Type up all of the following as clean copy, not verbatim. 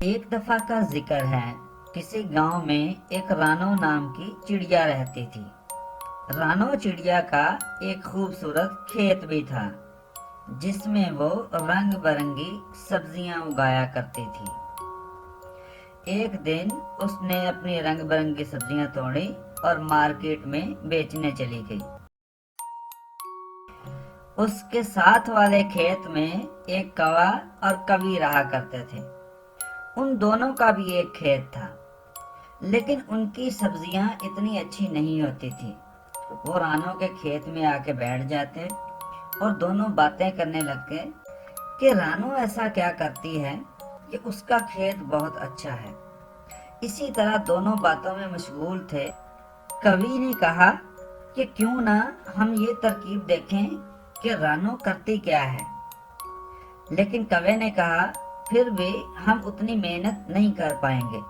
एक दफा का जिक्र है। किसी गांव में एक रानो नाम की चिड़िया रहती थी। रानो चिड़िया का एक खूबसूरत खेत भी था, जिसमें वो रंग बिरंगी सब्जियां उगाया करती थी। एक दिन उसने अपनी रंग बिरंगी सब्जियां तोड़ी और मार्केट में बेचने चली गई। उसके साथ वाले खेत में एक कौवा और कवि रहा करते थे। उन दोनों का भी एक खेत था, लेकिन उनकी सब्जियां इतनी अच्छी नहीं होती थी। वो रानो के खेत में आके बैठ जाते और दोनों बातें करने लगते कि रानो ऐसा क्या करती है कि उसका खेत बहुत अच्छा है। इसी तरह दोनों बातों में मशगूल थे। कवि ने कहा कि क्यों ना हम ये तरकीब देखें कि रानो करती क्या है। लेकिन कवि ने कहा फिर भी हम उतनी मेहनत नहीं कर पाएंगे,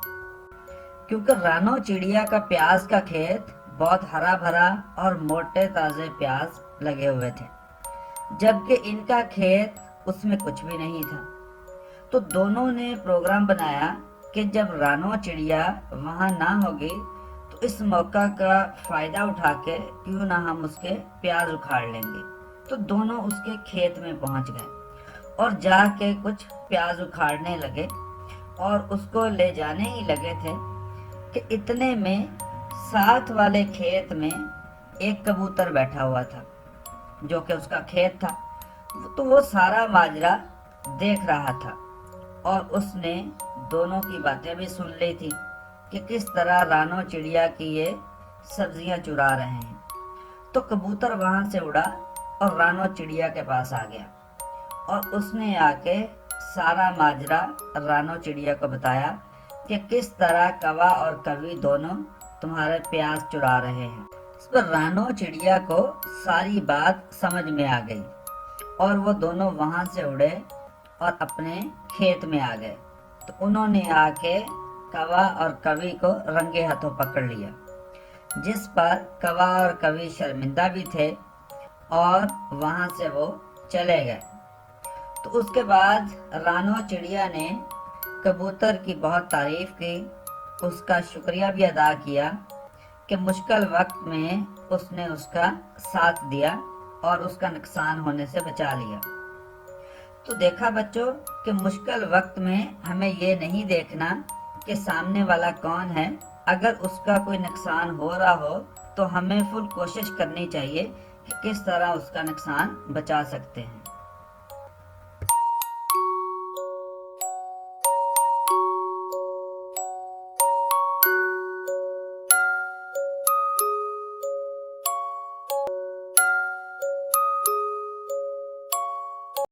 क्योंकि रानो चिड़िया का प्याज का खेत बहुत हरा भरा और मोटे ताजे प्याज लगे हुए थे, जबकि इनका खेत उसमें कुछ भी नहीं था। तो दोनों ने प्रोग्राम बनाया कि जब रानो चिड़िया वहां ना होगी तो इस मौका का फायदा उठा के क्यों ना हम उसके प्याज उखाड़ लेंगे। तो दोनों उसके खेत में पहुंच गए और जाके कुछ प्याज उखाड़ने लगे और उसको ले जाने ही लगे थे कि इतने में साथ वाले खेत में एक कबूतर बैठा हुआ था, जो कि उसका खेत था। तो वो सारा माजरा देख रहा था और उसने दोनों की बातें भी सुन ली थी कि किस तरह रानो चिड़िया की ये सब्जियां चुरा रहे हैं। तो कबूतर वहां से उड़ा और रानो चिड़िया के पास आ गया और उसने आके सारा माजरा रानो चिड़िया को बताया कि किस तरह कौवा और कवि दोनों तुम्हारे प्याज चुरा रहे हैं। इस पर रानो चिड़िया को सारी बात समझ में आ गई और वो दोनों वहां से उड़े और अपने खेत में आ गए। तो उन्होंने आके कौवा और कवि को रंगे हाथों पकड़ लिया, जिस पर कौवा और कवि शर्मिंदा भी थे और वहां से वो चले गए। तो उसके बाद रानो चिड़िया ने कबूतर की बहुत तारीफ की, उसका शुक्रिया भी अदा किया कि मुश्किल वक्त में उसने उसका साथ दिया और उसका नुकसान होने से बचा लिया। तो देखा बच्चों कि मुश्किल वक्त में हमें ये नहीं देखना कि सामने वाला कौन है। अगर उसका कोई नुकसान हो रहा हो तो हमें फुल कोशिश करनी चाहिए कि किस तरह उसका नुकसान बचा सकते हैं।